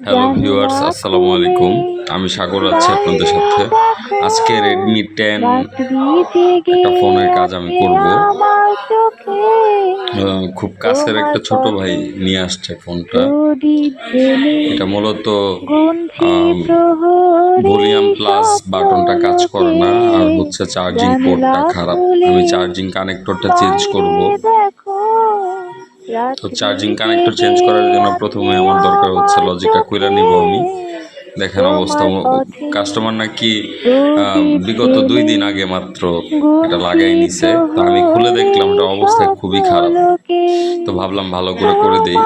Hello viewers, আসসালামু আলাইকুম। আমি সাগর আছি আপনাদের সাথে। আজকে রেডমি 10 একটা ফোনের কাজ আমি করব। খুব কাছের একটা ছোট ভাই নিয়ে আসছে ফোনটা। এটা মূলত ভলিউম প্লাস বাটনটা কাজ করে না, আর হচ্ছে চার্জিং পোর্টটা খারাপ। আমি চার্জিং কানেক্টরটা চেঞ্জ করব। তো চার্জিং কানেক্টর চেঞ্জ করার জন্য প্রথমে আমার দরকার হচ্ছে লজিকটা খুলে নিব আমি। দেখেন অবস্থা, কাস্টমার নাকি বিগত 2 দিন আগে মাত্র এটা লাগাই নিছে। তো আমি খুলে দেখলাম এটা অবস্থা খুবই খারাপ। তো ভাবলাম ভালো করে দেই,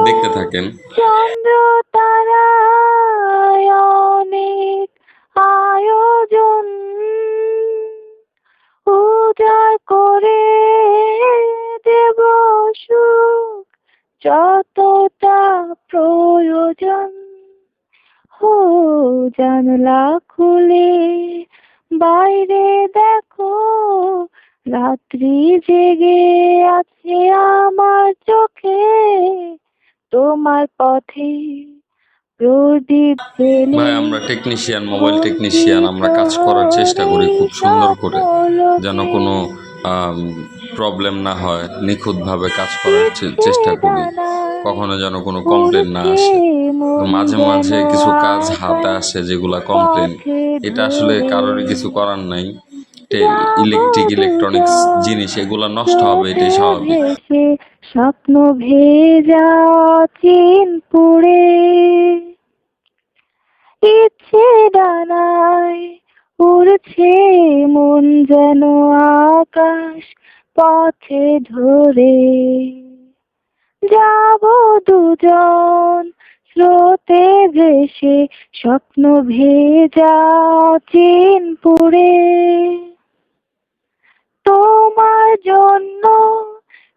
দেখতে থাকেন। চন্দ্র তারায় অনেক আয়োজন উজাড় করে দেব সুখ যতটা প্রয়োজন। হো জানলা খুলে বাইরে দেখো, রাত্রি জেগে আছে আমার চোখে, তোমার পথে প্রদীপ জেলে। ভাই আমরা টেকনিশিয়ান, মোবাইল টেকনিশিয়ান, আমরা কাজ করার চেষ্টা করি খুব সুন্দর করে, যেন কোনো প্রবলেম না হয়। নিখুঁতভাবে কাজ করার চেষ্টা করি, কখনো যেন কোনো কমপ্লেন না আসে। মাঝে মাঝে কিছু কাজ হাতে আসে যেগুলা কমপ্লেন, এটা আসলে কারোরই কিছু করার নাই। ইলেকট্রনিক্স জিনিস এগুলা নষ্ট হবে, এটাই স্বাভাবিক। স্বপ্ন ভেজা চিন পুড়ে ইচ্ছে ডানায় উড়ছে মন যেন আকাশ পথে ধরে। যাব দুজন স্রোতে ভেসে, স্বপ্ন ভেজা চিন পুড়ে। তোমার জন্য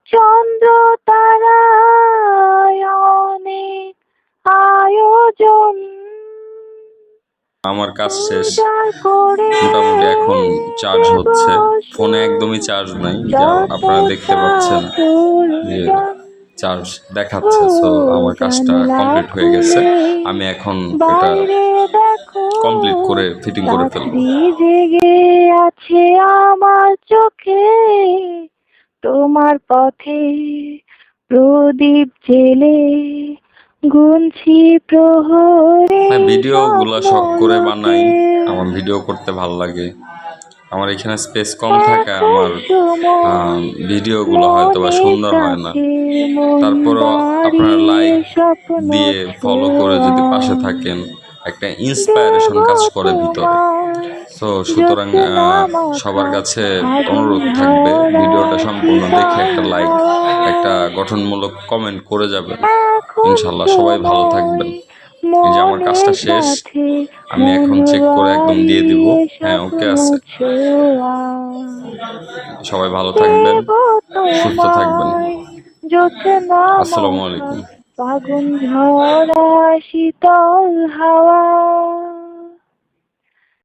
চন্দ্র তারায় অনেক আয়োজন। আমার কাজ শেষ, মোটামুটি এখন চার্জ হচ্ছে। ফোনে একদমই চার্জ নাই, যা আপনারা দেখতে পাচ্ছেন যে চার্জ দেখাচ্ছে। সো আমার কাজটা কমপ্লিট হয়ে গেছে। আমি এখন এটা কমপ্লিট করে ফিটিং করে ফেলবো। জেগে আছে আমার চোখে, তোমার পথে প্রদীপ জেলে গুনছি প্রহরে। ভিডিওগুলো শখ করে বানাই, আমার ভিডিও করতে ভালো লাগে। আমার এখানে স্পেস কম থাকে, আমার ভিডিওগুলো হয়তো বা সুন্দর হয় না। তারপরও আপনারা লাইক দিয়ে ফলো করে যদি পাশে থাকেন, একটা ইন্সপায়ারেশন কাজ করে ভিতরে। তো সুতরাং সবার কাছে অনুরোধ থাকবে, ভিডিওটা সম্পূর্ণ দেখে একটা লাইক, একটা গঠনমূলক কমেন্ট করে যাবেন। ইনশাল্লাহ সবাই ভালো থাকবেন। এই যে আমার কাজটা শেষ, আমি এখন চেক করে একদম দিয়ে দিব। হ্যাঁ, ওকে আছে। সবাই ভালো থাকবেন, সুস্থ থাকবেন। আসসালামু আলাইকুম। ফাগুন ঝরা শীতল হাওয়া।